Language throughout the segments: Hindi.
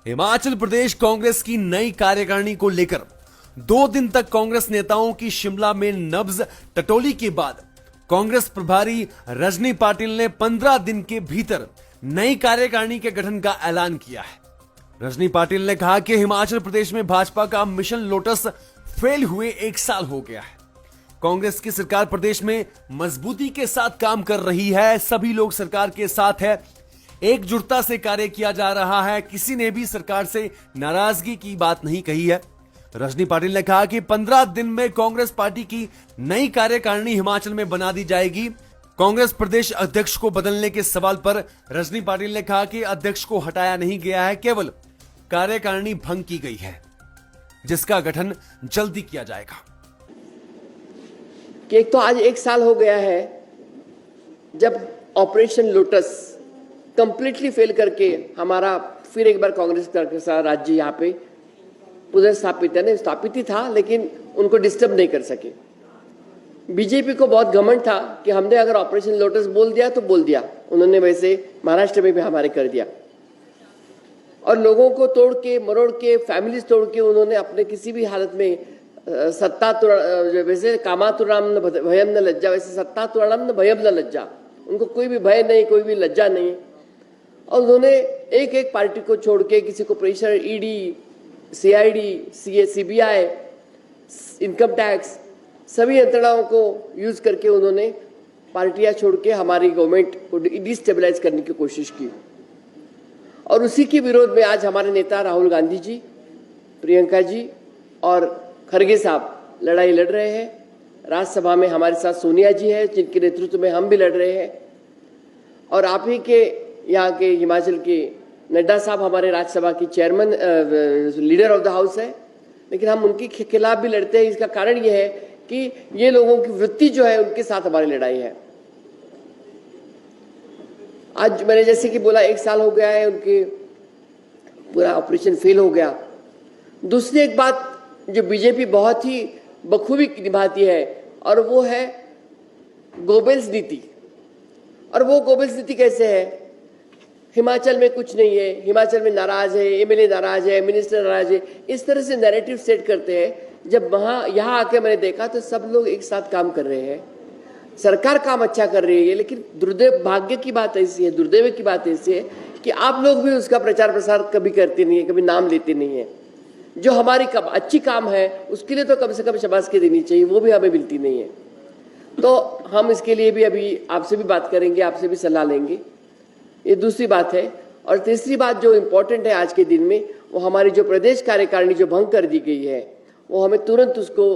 हिमाचल प्रदेश कांग्रेस की नई कार्यकारिणी को लेकर 2 दिन तक कांग्रेस नेताओं की शिमला में नब्ज टटोली के बाद कांग्रेस प्रभारी रजनी पाटिल ने 15 दिन के भीतर नई कार्यकारिणी के गठन का ऐलान किया है। रजनी पाटिल ने कहा कि हिमाचल प्रदेश में भाजपा का मिशन लोटस फेल हुए 1 साल हो गया है। कांग्रेस की सरकार प्रदेश में मजबूती के साथ काम कर रही है, सभी लोग सरकार के साथ है, एकजुटता से कार्य किया जा रहा है, किसी ने भी सरकार से नाराजगी की बात नहीं कही है। रजनी पाटिल ने कहा कि 15 दिन में कांग्रेस पार्टी की नई कार्यकारिणी हिमाचल में बना दी जाएगी। कांग्रेस प्रदेश अध्यक्ष को बदलने के सवाल पर रजनी पाटिल ने कहा कि अध्यक्ष को हटाया नहीं गया है, केवल कार्यकारिणी भंग की गई है, जिसका गठन जल्दी किया जाएगा। कि एक तो आज 1 साल हो गया है जब ऑपरेशन लोटस कंप्लीटली फेल करके हमारा फिर एक बार कांग्रेस का सारा राज्य यहाँ पे पुनर्स्थापित है, स्थापित ही था लेकिन उनको डिस्टर्ब नहीं कर सके। बीजेपी को बहुत घमंड था कि हमने अगर ऑपरेशन लोटस बोल दिया तो बोल दिया, उन्होंने वैसे महाराष्ट्र में भी हमारे कर दिया और लोगों को तोड़ के मरोड़ के फैमिलीज तोड़ के उन्होंने अपने किसी भी हालत में सत्ता वैसे कामातुराम न भयम न लज्जा, वैसे सत्ता तुराम न भयम न लज्जा, उनको कोई भी भय नहीं, कोई भी लज्जा नहीं। और उन्होंने एक एक पार्टी को छोड़ के किसी को pressure, ED, CID, CBI, income tax, सभी यंत्रणाओं को यूज करके उन्होंने पार्टियां छोड़ के हमारी गवर्नमेंट को डिस्टेबलाइज करने की कोशिश की। और उसी के विरोध में आज हमारे नेता राहुल गांधी जी, प्रियंका जी और खड़गे साहब लड़ाई लड़ रहे हैं। राज्यसभा में हमारे साथ सोनिया जी है, जिनके नेतृत्व में हम भी लड़ रहे हैं। और आप ही के यहाँ के हिमाचल के नड्डा साहब हमारे राज्यसभा की chairman, leader of the house है, लेकिन हम उनके खिलाफ भी लड़ते हैं। इसका कारण यह है कि ये लोगों की वृत्ति जो है उनके साथ हमारी लड़ाई है। आज मैंने जैसे कि बोला 1 साल हो गया है, उनके पूरा ऑपरेशन फेल हो गया। दूसरी एक बात जो बीजेपी बहुत ही बखूबी निभाती है और वो है गोबेल्स नीति। और वो गोबेल्स नीति कैसे है? हिमाचल में कुछ नहीं है, हिमाचल में नाराज है, एमएलए नाराज है, मिनिस्टर नाराज है, इस तरह से नैरेटिव सेट करते हैं। जब यहाँ आके मैंने देखा तो सब लोग एक साथ काम कर रहे हैं, सरकार काम अच्छा कर रही है, लेकिन भाग्य की बात ऐसी है, दुर्दैव की बात ऐसी है कि आप लोग भी उसका प्रचार प्रसार कभी करते नहीं है, कभी नाम लेते नहीं है। जो हमारी अच्छी काम है उसके लिए तो कम से कम शाबाशी देनी चाहिए, वो भी हमें मिलती नहीं है। तो हम इसके लिए भी अभी आपसे भी बात करेंगे, आपसे भी सलाह लेंगे। ये दूसरी बात है। और तीसरी बात जो इम्पोर्टेंट है आज के दिन में, वो हमारी जो प्रदेश कार्यकारिणी जो भंग कर दी गई है, वो हमें तुरंत उसको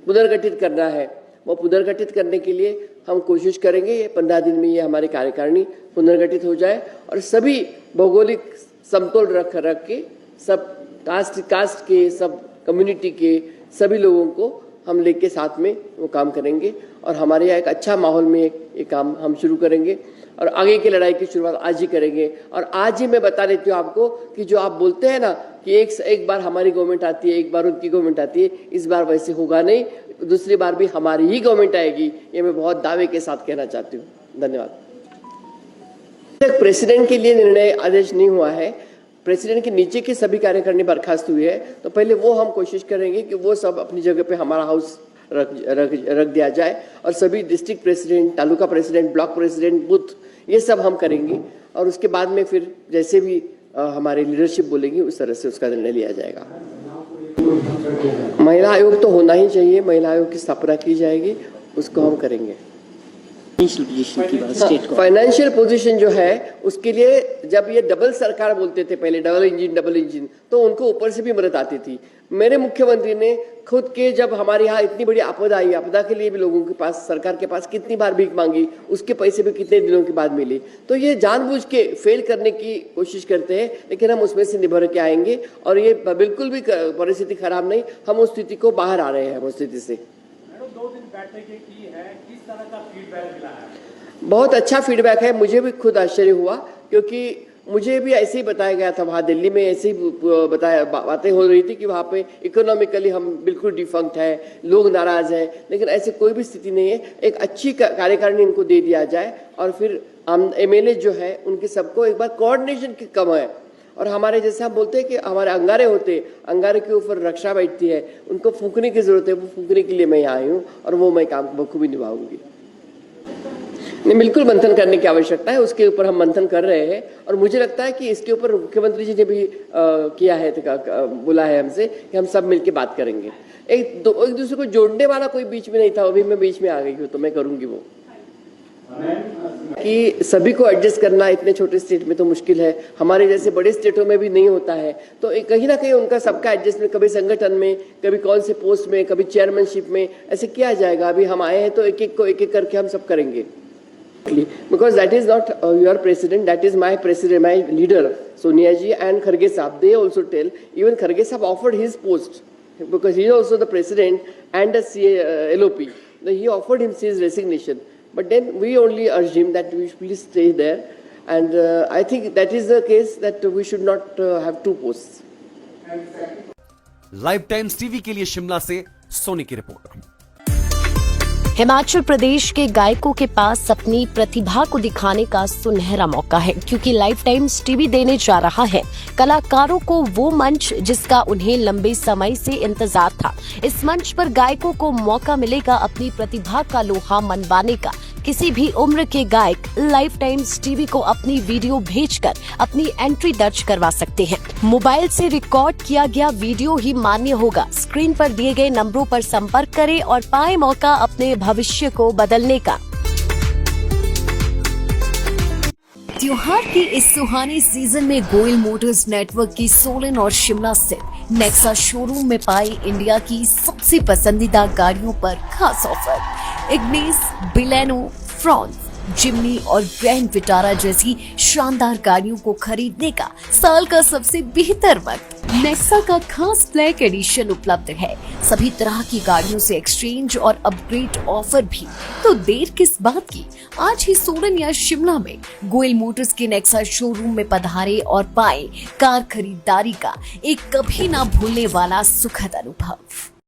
पुनर्गठित करना है। वो पुनर्गठित करने के लिए हम कोशिश करेंगे ये 15 दिन में ये हमारी कार्यकारिणी पुनर्गठित हो जाए और सभी भौगोलिक समतोल रख के सब कास्ट के, सब कम्युनिटी के सभी लोगों को हम लेके साथ में वो काम करेंगे और हमारे यहाँ एक अच्छा माहौल में ये काम हम शुरू करेंगे और आगे की लड़ाई की शुरुआत आज ही करेंगे। और आज ही मैं बता देती हूँ आपको कि जो आप बोलते हैं ना कि एक बार हमारी गवर्नमेंट आती है, एक बार उनकी गवर्नमेंट आती है, इस बार वैसे होगा नहीं, दूसरी बार भी हमारी ही गवर्नमेंट आएगी, ये मैं बहुत दावे के साथ कहना चाहती हूँ। धन्यवाद। प्रेसिडेंट के लिए निर्णय आदेश नहीं हुआ है, प्रेसिडेंट के नीचे के सभी कार्यकारिणी बर्खास्त हुई है, तो पहले वो हम कोशिश करेंगे कि वो सब अपनी जगह पे हमारा हाउस रख दिया जाए और सभी district president, taluka president, block president, booth, ये सब हम करेंगे और उसके बाद में फिर जैसे भी हमारी लीडरशिप बोलेगी उस तरह से उसका निर्णय लिया जाएगा। महिला आयोग तो होना ही चाहिए, महिला आयोग की स्थापना की जाएगी, उसको हम करेंगे। फाइनेंशियल पोजीशन जो है उसके लिए जब ये डबल सरकार बोलते थे पहले, डबल इंजन, तो उनको ऊपर से भी मदद आती थी। मेरे मुख्यमंत्री ने खुद के जब हमारे यहाँ इतनी बड़ी आपदा आई, आपदा के लिए भी लोगों के पास, सरकार के पास कितनी बार भीख मांगी, उसके पैसे भी कितने दिनों के बाद मिले। तो ये जानबूझ के फेल करने की कोशिश करते हैं, लेकिन हम उसमें से निभर के आएंगे और ये बिल्कुल भी परिस्थिति खराब नहीं, हम उस स्थिति को बाहर आ रहे हैं उस स्थिति से। 2 दिन बैठकें की है, किस तरह का फीडबैक मिला है? बहुत अच्छा फीडबैक है, मुझे भी खुद आश्चर्य हुआ क्योंकि मुझे भी ऐसे ही बताया गया था, वहाँ दिल्ली में ऐसे ही बातें हो रही थी कि वहाँ पे इकोनॉमिकली हम बिल्कुल डिफंक्ट है, लोग नाराज हैं, लेकिन ऐसे कोई भी स्थिति नहीं है। एक अच्छी कार्यकारिणी इनको दे दिया जाए और फिर हम एमएलए जो है उनके सबको एक बार कोऑर्डिनेशन की कम है और हमारे जैसे हम बोलते हैं कि हमारे अंगारे होते, अंगारे के ऊपर रक्षा बैठती है, उनको फूंकने की जरूरत है, वो फूंकने के लिए मैं यहाँ आई हूँ और वो मैं काम बखूबी निभाऊंगी। नहीं, बिल्कुल मंथन करने की आवश्यकता है, उसके ऊपर हम मंथन कर रहे हैं और मुझे लगता है कि इसके ऊपर मुख्यमंत्री जी ने भी किया है, बोला है हमसे कि हम सब मिलकर बात करेंगे। एक दूसरे को जोड़ने वाला कोई बीच में नहीं था, अभी मैं बीच में आ गई हूँ तो मैं करूंगी वो। कि सभी को एडजस्ट करना इतने छोटे स्टेट में तो मुश्किल है, हमारे जैसे बड़े स्टेटों में भी नहीं होता है, तो कहीं ना कहीं उनका सबका एडजस्टमेंट कभी संगठन में, कभी कौन से पोस्ट में, कभी चेयरमैनशिप में ऐसे किया जाएगा। अभी हम आए हैं तो एक एक को एक एक करके हम सब करेंगे, because that is not your president, that is my president, my leader Sonia ji and Kharge Sahab. They also tell, even Kharge Sahab offered his post because he is also the president and the LOP. He offered him his resignation, but then we only urged him that we should please stay there, and I think that is the case, that we should not have two posts. Live times TV के लिए शिमला से सोनी की रिपोर्ट। हिमाचल प्रदेश के गायकों के पास अपनी प्रतिभा को दिखाने का सुनहरा मौका है, क्योंकि लाइफ टाइम्स टीवी देने जा रहा है कलाकारों को वो मंच जिसका उन्हें लंबे समय से इंतजार था। इस मंच पर गायकों को मौका मिलेगा अपनी प्रतिभा का लोहा मनवाने का। किसी भी उम्र के गायक लाइफ टाइम्स टीवी को अपनी वीडियो भेजकर अपनी एंट्री दर्ज करवा सकते हैं। मोबाइल से रिकॉर्ड किया गया वीडियो ही मान्य होगा। स्क्रीन पर दिए गए नंबरों पर संपर्क करें और पाएं मौका अपने भविष्य को बदलने का। त्योहार के इस सुहाने सीजन में गोयल मोटर्स नेटवर्क की सोलन और शिमला स्थित नेक्सा शोरूम में पाई इंडिया की सबसे पसंदीदा गाड़ियों पर खास ऑफर। इग्निस, बिलेनो, फ्रॉन्स, जिम्नी और ग्रैंड विटारा जैसी शानदार गाड़ियों को खरीदने का साल का सबसे बेहतर वक्त। नेक्सा का खास ब्लैक एडिशन उपलब्ध है। सभी तरह की गाड़ियों से एक्सचेंज और अपग्रेड ऑफर भी। तो देर किस बात की, आज ही सोलन या शिमला में गोयल मोटर्स के नेक्सा शोरूम में पधारे और पाए कार खरीदारी का एक कभी ना भूलने वाला सुखद अनुभव।